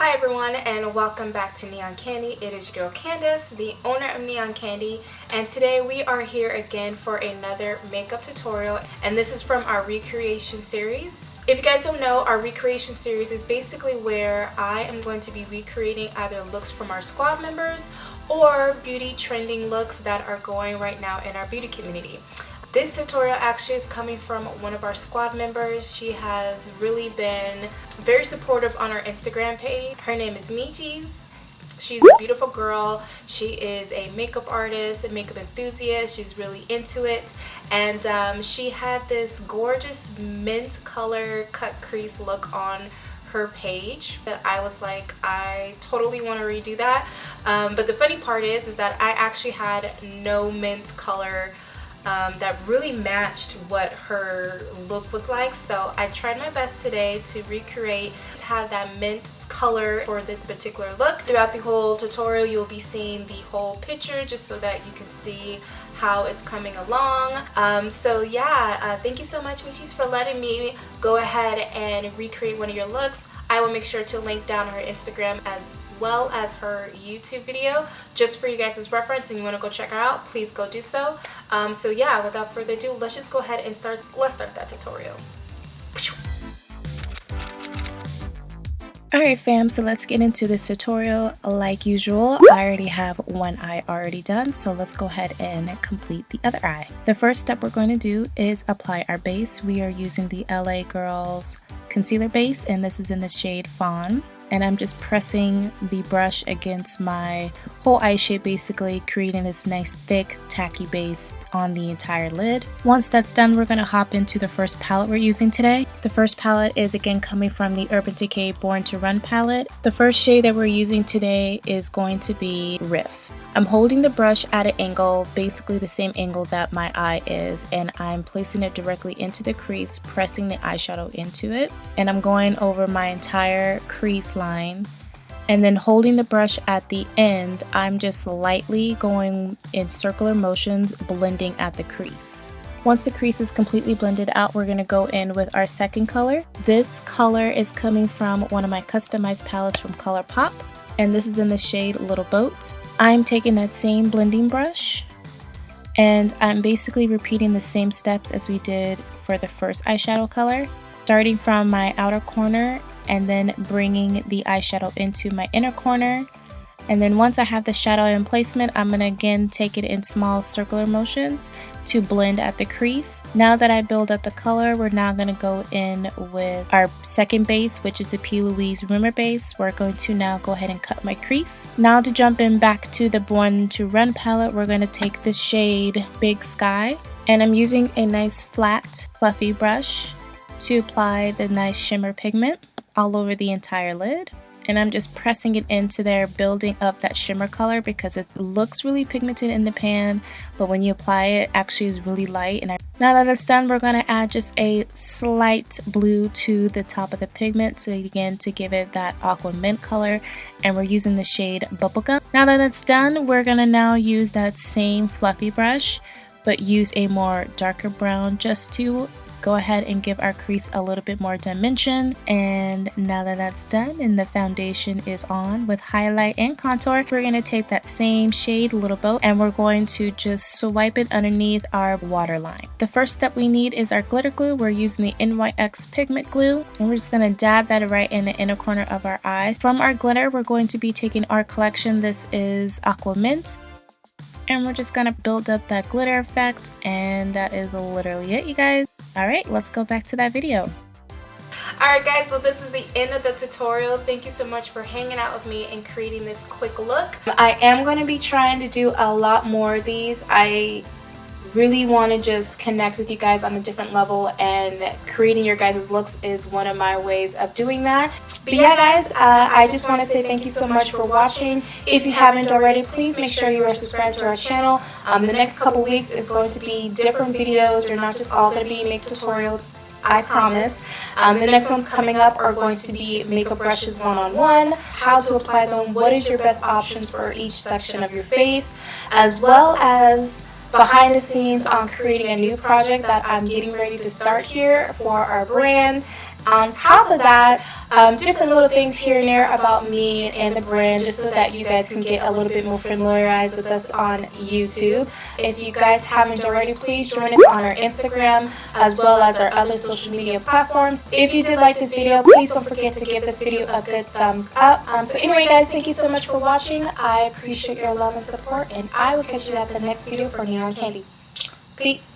Hi everyone and welcome back to Neonkandi. It is your girl Candace, the owner of Neonkandi, and today we are here again for another makeup tutorial, and this is from our recreation series. If you guys don't know, our recreation series is basically where I am going to be recreating either looks from our squad members or beauty trending looks that are going right now in our beauty community. This tutorial actually is coming from one of our squad members. She has really been very supportive on our Instagram page. Her name is Michi's. She's a beautiful girl. She is a makeup artist, a makeup enthusiast. She's really into it. And she had this gorgeous mint color cut crease look on her page that I was like, I totally want to redo that. But the funny part is that I actually had no mint color that really matched what her look was like, so I tried my best today to recreate, have that mint color for this particular look. Throughout the whole tutorial you'll be seeing the whole picture just so that you can see how it's coming along. So yeah, thank you so much Michis for letting me go ahead and recreate one of your looks. I will make sure to link down her Instagram as well as her YouTube video just for you guys' reference, and you want to go check her out, please go do so. So yeah, without further ado, let's just go ahead and start that tutorial. Alright fam, so let's get into this tutorial. Like usual, I already have one eye already done, so let's go ahead and complete the other eye. The first step we're going to do is apply our base. We are using the LA Girls concealer base, and this is in the shade Fawn. And I'm just pressing the brush against my whole eye shape, basically creating this nice thick tacky base on the entire lid. Once that's done, we're going to hop into the first palette we're using today. The first palette is again coming from the Urban Decay Born to Run palette. The first shade that we're using today is going to be Riff. I'm holding the brush at an angle, basically the same angle that my eye is, and I'm placing it directly into the crease, pressing the eyeshadow into it, and I'm going over my entire crease line, and then holding the brush at the end, I'm just lightly going in circular motions, blending at the crease. Once the crease is completely blended out, we're going to go in with our second color. This color is coming from one of my customized palettes from Colorpop, and this is in the shade Little Boat. I'm taking that same blending brush and I'm basically repeating the same steps as we did for the first eyeshadow color, starting from my outer corner and then bringing the eyeshadow into my inner corner. And then once I have the shadow in placement, I'm going to again take it in small circular motions to blend at the crease. Now that I build up the color, we're now going to go in with our second base, which is the PLouise Rumor base. We're going to now go ahead and cut my crease. Now to jump in back to the Born to Run palette, we're going to take this shade Big Sky, and I'm using a nice flat fluffy brush to apply the nice shimmer pigment all over the entire lid. And I'm just pressing it into there, building up that shimmer color because it looks really pigmented in the pan, but when you apply it, actually is really light. And now that it's done, we're going to add just a slight blue to the top of the pigment, so again to give it that aqua mint color, and we're using the shade Bubblegum. Now that it's done, we're going to now use that same fluffy brush, but use a more darker brown just to go ahead and give our crease a little bit more dimension. And now that that's done and the foundation is on with highlight and contour, we're going to take that same shade Little Boat and we're going to just swipe it underneath our waterline. The first step we need is our glitter glue. We're using the NYX pigment glue, and we're just going to dab that right in the inner corner of our eyes. From our glitter, we're going to be taking our collection. This is Aqua Mint, and we're just going to build up that glitter effect, and that is literally it, you guys. Alright, let's go back to that video. Alright guys, well this is the end of the tutorial. Thank you so much for hanging out with me and creating this quick look. I am going to be trying to do a lot more of these. I really want to just connect with you guys on a different level, and creating your guys' looks is one of my ways of doing that. But yeah guys, I just want to say thank you so much for watching. If you haven't already, please make sure you are subscribed to our channel. The next couple weeks is going to be different videos. They're not just all going to be makeup tutorials, I promise. The next ones coming up are going to be makeup brushes one-on-one, how to apply them, what is your best options for each section of your face, as well as behind the scenes on creating a new project that I'm getting ready to start here for our brand, On top of that, different little things here and there about me and the brand, just so that you guys can get a little bit more familiarized with us on YouTube. If you guys haven't already, please join us on our Instagram as well as our other social media platforms. If you did like this video, please don't forget to give this video a good thumbs up. So anyway, guys, thank you so much for watching. I appreciate your love and support, and I will catch you at the next video for Neonkandi. Peace.